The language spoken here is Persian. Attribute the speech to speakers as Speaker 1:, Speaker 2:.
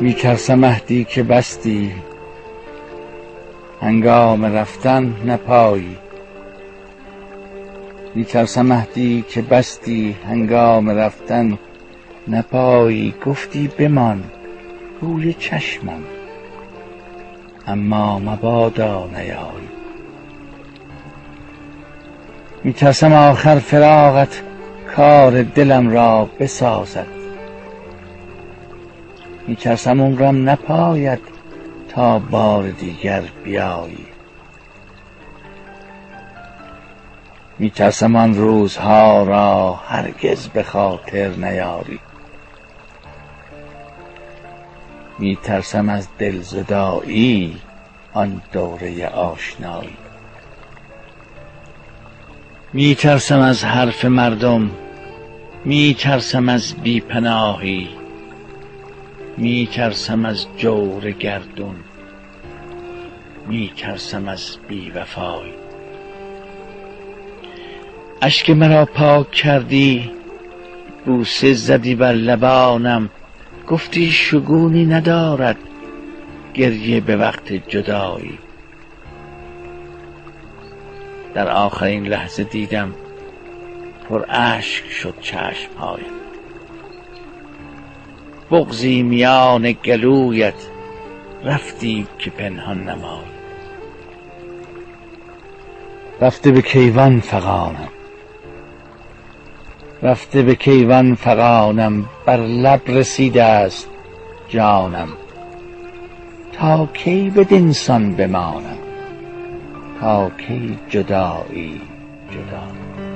Speaker 1: میترسم عهدی که بستی هنگام رفتن نه پایی. میترسم عهدی که بستی هنگام رفتن نه پایی. گفتی بمان روی چشمم اما مبادا نیایی. میترسم آخر فراقت کار دلم را بسازد. میترسم عمرم نپاید تا بار دیگر بیایی. میترسم آن روزها را هرگز به خاطر نیاری. میترسم از دلزدایی آن دوره آشنایی. میترسم از حرف مردم، میترسم از بیپناهی، میترسم از جور گردون، میترسم از بیوفایی. اشک مرا پاک کردی، بوسه زدی بر لبانم، گفتی شگونی ندارد گریه به وقت جدایی. در آخرین لحظه دیدم پر اشک شد چشمهایم، بغضی میان گلویت رفتی که پنهان نمایی. رفته به کیوان فغانم، رفته به کیوان فغانم، بر لب رسیده است جانم. تا کی بدینسان بمانم، تا کی جدایی جدا.